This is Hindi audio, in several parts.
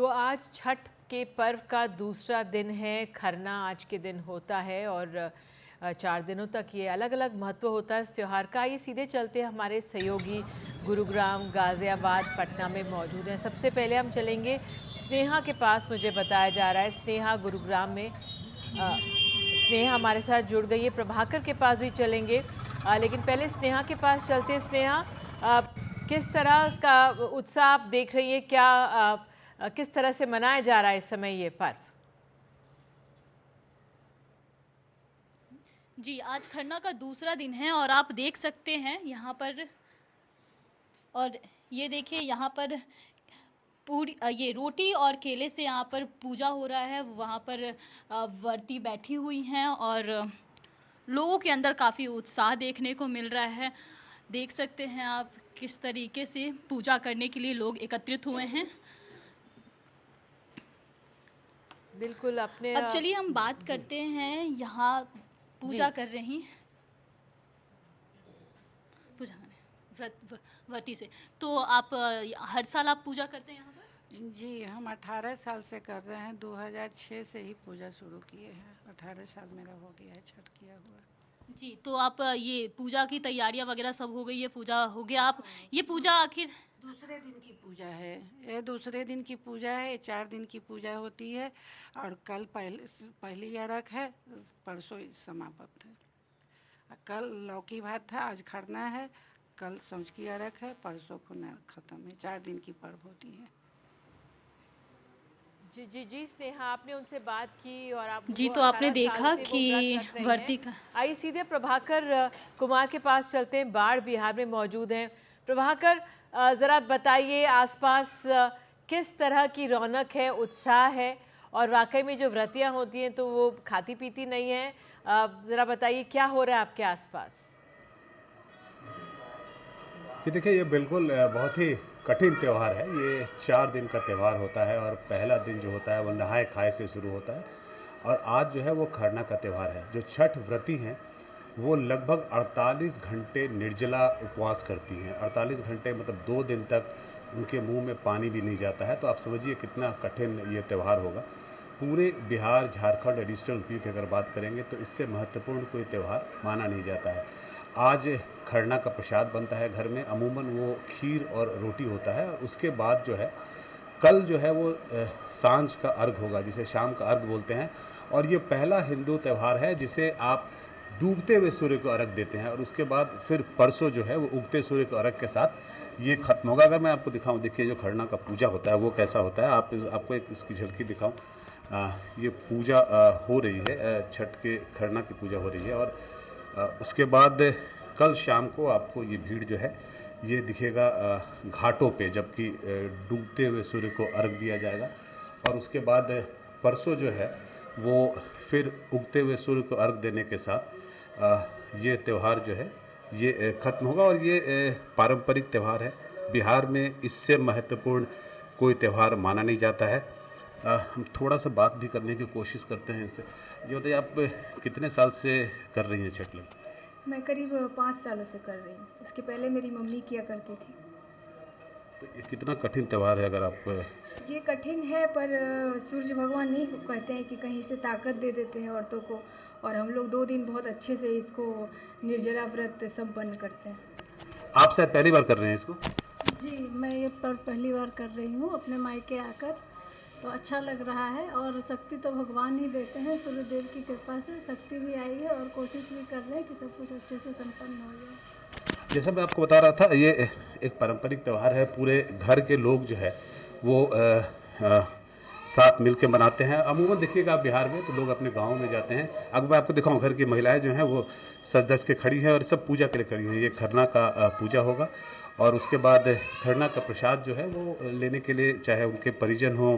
तो आज छठ के पर्व का दूसरा दिन है, खरना आज के दिन होता है और 4 दिनों तक ये अलग अलग महत्व होता है इस त्यौहार का। ये सीधे चलते हमारे सहयोगी गुरुग्राम, गाज़ियाबाद, पटना में मौजूद हैं। सबसे पहले हम चलेंगे स्नेहा के पास। मुझे बताया जा रहा है स्नेहा गुरुग्राम में स्नेहा हमारे साथ जुड़ गई है। प्रभाकर के पास भी चलेंगे, लेकिन पहले स्नेहा के पास चलते हैं। स्नेहा, किस तरह का उत्साह आप देख रही है? क्या किस तरह से मनाया जा रहा है इस समय ये पर्व? जी, आज खरना का दूसरा दिन है और आप देख सकते हैं यहाँ पर, और ये देखिए यहाँ पर पूरी ये रोटी और केले से यहाँ पर पूजा हो रहा है। वहाँ पर व्रती बैठी हुई हैं और लोगों के अंदर काफ़ी उत्साह देखने को मिल रहा है। देख सकते हैं आप किस तरीके से पूजा करने के लिए लोग एकत्रित हुए हैं। बिल्कुल अपने अब चलिए हम बात करते हैं यहाँ पूजा कर रही पूजा व्रती से। तो आप हर साल आप पूजा करते हैं यहाँ पर? जी, हम 18 साल से कर रहे हैं। 2006 से ही पूजा शुरू किए हैं। 18 साल मेरा हो गया है छठ किया हुआ। जी, तो आप ये पूजा की तैयारियां वगैरह सब हो गई है, पूजा हो गया। आप ये पूजा आखिर दूसरे दिन की पूजा है, ये दूसरे दिन की पूजा है। 4 दिन की पूजा होती है और कल पहली अरग है, परसों समाप्त है। कल लौकी भात था, आज खरना है, कल संझ की अरग है, परसों खुना ख़त्म है। 4 दिन की पर्व होती है। जी जी जी स्नेहा, आपने उनसे बात की और आप जी, तो आपने देखा कि व्रती का। आइए सीधे प्रभाकर कुमार के पास चलते हैं। बाढ़ बिहार में मौजूद हैं। प्रभाकर, ज़रा बताइए आसपास किस तरह की रौनक है, उत्साह है, और वाकई में जो व्रतियाँ होती हैं तो वो खाती पीती नहीं है। ज़रा बताइए क्या हो रहा है आपके आसपास? जी देखिए, ये बिल्कुल बहुत ही कठिन त्यौहार है। ये 4 दिन का त्यौहार होता है और पहला दिन जो होता है वो नहाए खाए से शुरू होता है और आज जो है वो खरना का त्यौहार है। जो छठ व्रती हैं वो लगभग 48 घंटे निर्जला उपवास करती हैं। 48 घंटे मतलब 2 दिन तक उनके मुंह में पानी भी नहीं जाता है। तो आप समझिए कितना कठिन ये त्यौहार होगा। पूरे बिहार, झारखंड, ईस्टर्न यूपी की अगर बात करेंगे तो इससे महत्वपूर्ण कोई त्यौहार माना नहीं जाता है। आज खरना का प्रसाद बनता है घर में, अमूमन वो खीर और रोटी होता है। और उसके बाद जो है कल जो है वो सांझ का अर्घ होगा, जिसे शाम का अर्घ बोलते हैं। और ये पहला हिंदू त्यौहार है जिसे आप डूबते हुए सूर्य को अर्घ देते हैं और उसके बाद फिर परसों जो है वो उगते सूर्य को अर्घ के साथ ये खत्म होगा। अगर मैं आपको दिखाऊं, देखिए जो खरना का पूजा होता है वो कैसा होता है, आपको एक इसकी झलकी दिखाऊं। ये पूजा हो रही है, छठ के खरना की पूजा हो रही है। और उसके बाद कल शाम को आपको ये भीड़ जो है ये दिखेगा घाटों पे, जबकि डूबते हुए सूर्य को अर्घ दिया जाएगा। और उसके बाद परसों जो है वो फिर उगते हुए सूर्य को अर्घ देने के साथ ये त्यौहार जो है ये ख़त्म होगा। और ये पारंपरिक त्यौहार है। बिहार में इससे महत्वपूर्ण कोई त्यौहार माना नहीं जाता है। हम थोड़ा सा बात भी करने की कोशिश करते हैं इनसे। ये बताइए, आप कितने साल से कर रही हैं छठ? मैं करीब 5 सालों से कर रही हूँ। उसके पहले मेरी मम्मी किया करती थी। तो ये कितना कठिन त्यौहार है? अगर आप ये कठिन है, पर सूर्य भगवान नहीं कहते हैं कि कहीं से ताकत दे देते हैं औरतों को, और हम लोग 2 दिन बहुत अच्छे से इसको निर्जला व्रत संपन्न करते हैं। आप शायद पहली बार कर रहे हैं इसको? जी, मैं ये पर पहली बार कर रही हूँ अपने मायके आकर, तो अच्छा लग रहा है। और शक्ति तो भगवान ही देते हैं, सूर्यदेव की कृपा से शक्ति भी आई है और कोशिश भी कर रहे हैं कि सब कुछ अच्छे से संपन्न हो जाए। जैसा मैं आपको बता रहा था, ये एक पारंपरिक त्यौहार है। पूरे घर के लोग जो है वो साथ मिल के मनाते हैं। अमूमन देखिएगा आप बिहार में तो लोग अपने गाँव में जाते हैं। अब मैं आपको दिखाऊँ, घर की महिलाएं जो हैं वो सज धज के खड़ी हैं और सब पूजा के लिए खड़ी हैं। ये खरना का पूजा होगा और उसके बाद खरना का प्रसाद जो है वो लेने के लिए, चाहे उनके परिजन हों,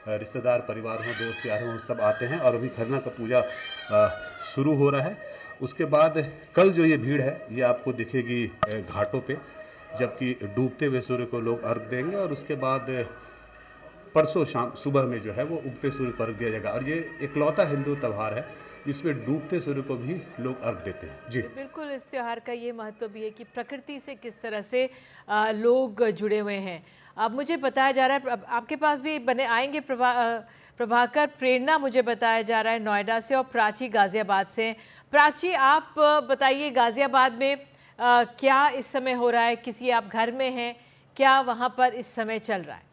रिश्तेदार, परिवार हों, दोस्त यार हों, सब आते हैं। और अभी खरना का पूजा शुरू हो रहा है। उसके बाद कल जो ये भीड़ है ये आपको दिखेगी घाटों पे, जबकि डूबते हुए सूर्य को लोग अर्घ देंगे। और उसके बाद परसों शाम सुबह में जो है वो उगते सूर्य को अर्घ दिया जाएगा। और ये इकलौता हिंदू त्यौहार है जिसमें डूबते सूर्य को भी लोग अर्घ देते हैं। जी बिल्कुल, इस त्योहार का ये महत्व भी है कि प्रकृति से किस तरह से लोग जुड़े हुए हैं। अब मुझे बताया जा रहा है, अब आपके पास भी बने आएंगे प्रभाकर, प्रेरणा मुझे बताया जा रहा है नोएडा से और प्राची गाज़ियाबाद से। प्राची, आप बताइए गाज़ियाबाद में क्या इस समय हो रहा है? किसी आप घर में हैं, क्या वहाँ पर इस समय चल रहा है?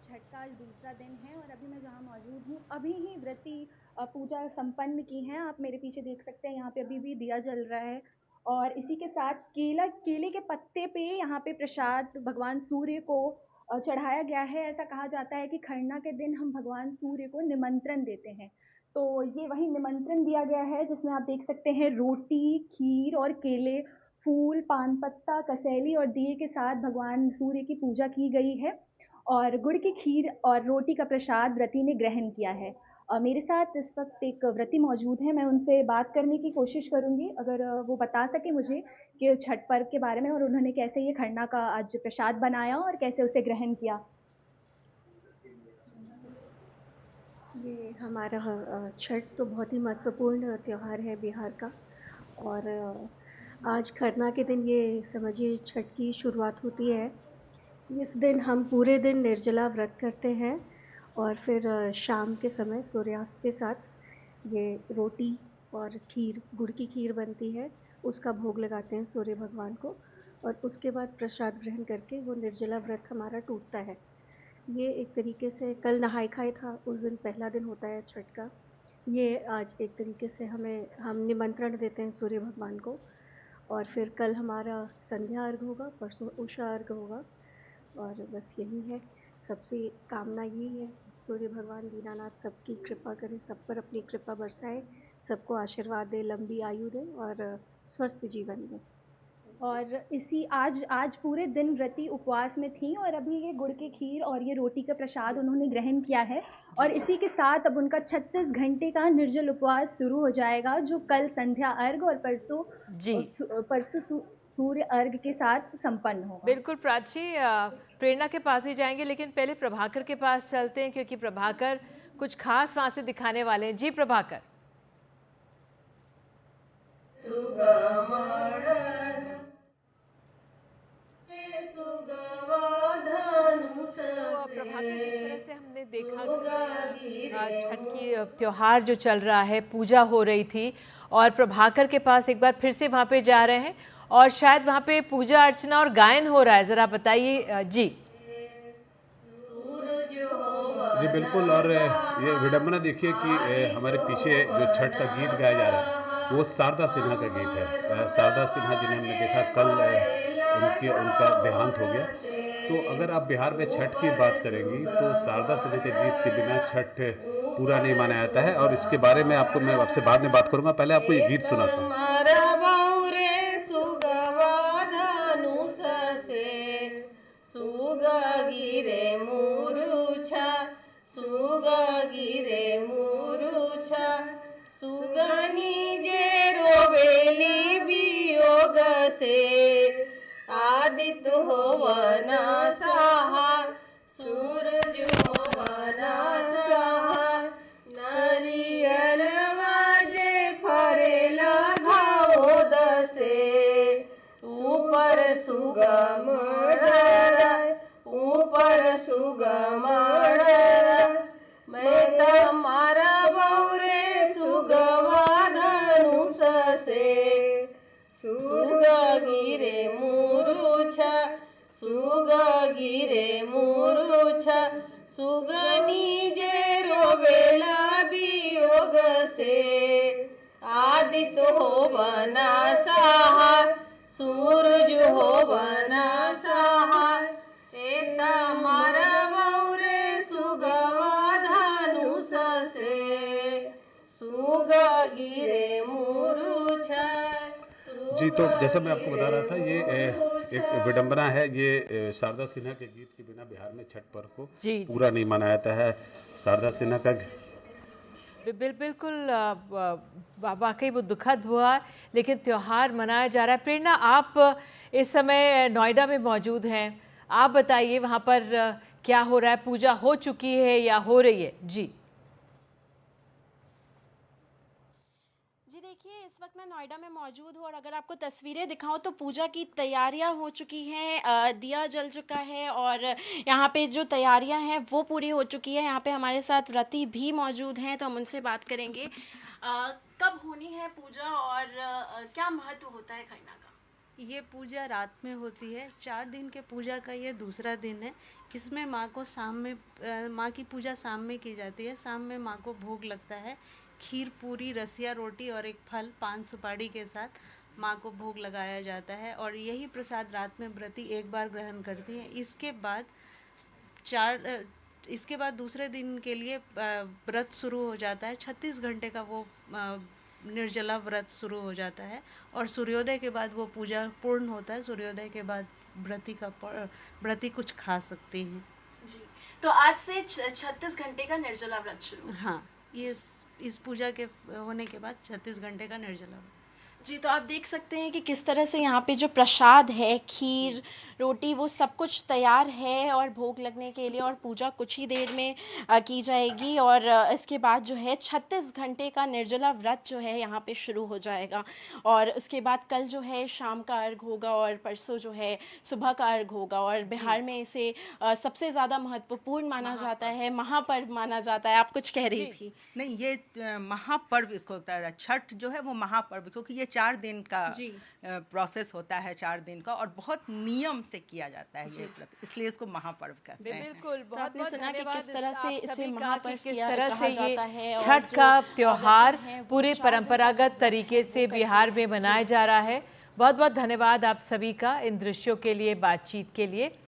छठ का आज दूसरा दिन है और अभी मैं जहाँ मौजूद हूँ अभी ही व्रती पूजा संपन्न की है। आप मेरे पीछे देख सकते हैं, यहाँ पे अभी भी दिया जल रहा है और इसी के साथ केले के पत्ते पे यहाँ पे प्रसाद भगवान सूर्य को चढ़ाया गया है। ऐसा कहा जाता है कि खरना के दिन हम भगवान सूर्य को निमंत्रण देते हैं, तो ये वही निमंत्रण दिया गया है जिसमें आप देख सकते हैं रोटी, खीर और केले, फूल, पान पत्ता, कसैली और दिए के साथ भगवान सूर्य की पूजा की गई है और गुड़ की खीर और रोटी का प्रसाद व्रती ने ग्रहण किया है। मेरे साथ इस वक्त एक व्रती मौजूद है, मैं उनसे बात करने की कोशिश करूंगी, अगर वो बता सके मुझे कि छठ पर्व के बारे में और उन्होंने कैसे ये खरना का आज प्रसाद बनाया और कैसे उसे ग्रहण किया। ये हमारा छठ तो बहुत ही महत्वपूर्ण त्यौहार है बिहार का और आज खरना के दिन ये समझिए छठ की शुरुआत होती है। इस दिन हम पूरे दिन निर्जला व्रत करते हैं और फिर शाम के समय सूर्यास्त के साथ ये रोटी और खीर, गुड़ की खीर बनती है, उसका भोग लगाते हैं सूर्य भगवान को और उसके बाद प्रसाद ग्रहण करके वो निर्जला व्रत हमारा टूटता है। ये एक तरीके से कल नहाय खाए था, उस दिन पहला दिन होता है छठ का। ये आज एक तरीके से हम निमंत्रण देते हैं सूर्य भगवान को और फिर कल हमारा संध्या अर्घ होगा, परसों उषा अर्घ होगा और बस यही है। सबसे कामना यही है, सूर्य भगवान दीनानाथ सबकी कृपा करें, सब पर अपनी कृपा बरसाए, सबको आशीर्वाद दे, लंबी आयु दे और स्वस्थ जीवन दे। और इसी आज पूरे दिन व्रती उपवास में थी और अभी ये गुड़ की खीर और ये रोटी का प्रसाद उन्होंने ग्रहण किया है और इसी के साथ अब उनका 36 घंटे का निर्जल उपवास शुरू हो जाएगा, जो कल संध्या अर्घ और परसों सूर्य अर्घ के साथ संपन्न होगा। बिल्कुल प्राची, प्रेरणा के पास ही जाएंगे, लेकिन पहले प्रभाकर के पास चलते हैं क्योंकि प्रभाकर कुछ खास वहां से दिखाने वाले हैं। जी प्रभाकर। प्रभाकर, जिस तरह से हमने देखा छठ की त्योहार जो चल रहा है, पूजा हो रही थी और प्रभाकर के पास एक बार फिर से वहाँ पे जा रहे हैं और शायद वहाँ पे पूजा अर्चना और गायन हो रहा है, ज़रा बताइए। जी जी बिल्कुल, और ये विडम्बना देखिए कि हमारे पीछे जो छठ का गीत गाया जा रहा है वो शारदा सिन्हा का गीत है। शारदा सिन्हा जिन्हें हमने देखा कल उनका देहांत हो गया। तो अगर आप बिहार में छठ की बात करेंगी तो शारदा सिन्हा के गीत के बिना छठ पूरा नहीं माना जाता है और इसके बारे में मैं आपसे बाद में बात करूंगा। पहले आपको ये गीत सुनाता हूँ। आदित्य होवना साहा, सूरज होवना साहा, नारियल वाजे फरेला घावो दसे, ऊपर सुगम मैं तमारा बौरे सुगवा धनुष से, सुगा गिरे मुरुछा, सुगनी जे रोवेला वियोग से, आदित्य हो बना साहा, सूरज हो बना साहा, एता मारा बौरे सुगवा धनुष से, सुगा गिरे मुरुछा। जी, तो जैसा मैं आपको बता रहा था, ये एक विडंबना है। ये शारदा सिन्हा के गीत के बिना बिहार में छठ पर्व को पूरा नहीं मनाया जाता है। शारदा सिन्हा का बिल्कुल वाकई वो दुखद हुआ, लेकिन त्यौहार मनाया जा रहा है। प्रेरणा, आप इस समय नोएडा में मौजूद हैं, आप बताइए वहाँ पर क्या हो रहा है, पूजा हो चुकी है या हो रही है? जी देखिए, इस वक्त मैं नोएडा में मौजूद हूँ और अगर आपको तस्वीरें दिखाऊं तो पूजा की तैयारियां हो चुकी हैं, दिया जल चुका है और यहाँ पे जो तैयारियां हैं वो पूरी हो चुकी है। यहाँ पे हमारे साथ व्रती भी मौजूद हैं तो हम उनसे बात करेंगे। कब होनी है पूजा और क्या महत्व होता है खरना का? ये पूजा रात में होती है। 4 दिन के पूजा का ये दूसरा दिन है। इसमें माँ को शाम में माँ की पूजा शाम में की जाती है। शाम में माँ को भोग लगता है, खीर, पूरी, रसिया, रोटी और एक फल, पान सुपारी के साथ माँ को भोग लगाया जाता है और यही प्रसाद रात में व्रती एक बार ग्रहण करती हैं। इसके बाद दूसरे दिन के लिए व्रत शुरू हो जाता है। 36 घंटे का वो निर्जला व्रत शुरू हो जाता है और सूर्योदय के बाद वो पूजा पूर्ण होता है। सूर्योदय के बाद व्रती कुछ खा सकती हैं। जी, तो आज से 36 घंटे का निर्जला व्रत शुरू। हाँ, ये इस पूजा के होने के बाद 36 घंटे का निर्जला व्रत। जी, तो आप देख सकते हैं कि किस तरह से यहाँ पे जो प्रसाद है, खीर, रोटी, वो सब कुछ तैयार है और भोग लगने के लिए, और पूजा कुछ ही देर में की जाएगी और इसके बाद जो है 36 घंटे का निर्जला व्रत जो है यहाँ पे शुरू हो जाएगा और उसके बाद कल जो है शाम का अर्घ होगा और परसों जो है सुबह का अर्घ होगा और बिहार में इसे सबसे ज़्यादा महत्वपूर्ण माना जाता है, महापर्व माना जाता है। आप कुछ कह रही थी? नहीं, ये महापर्व इसको होता है। छठ जो है वो महापर्व, क्योंकि ये 4 दिन का प्रोसेस होता है, 4 दिन का, और बहुत नियम से किया जाता है ये व्रत, इसलिए इसको महापर्व कहते हैं। बिल्कुल, तो आपने सुना कि धन्यवाद किस तरह से इसे महापर्व किस कहा तरह से जाता है ये और छठ जो का त्योहार औरतें हैं वो पूरे 4 दिन परंपरागत तरीके से बिहार में मनाया जा रहा है। बहुत बहुत धन्यवाद आप सभी का इन दृश्यों के लिए, बातचीत के लिए।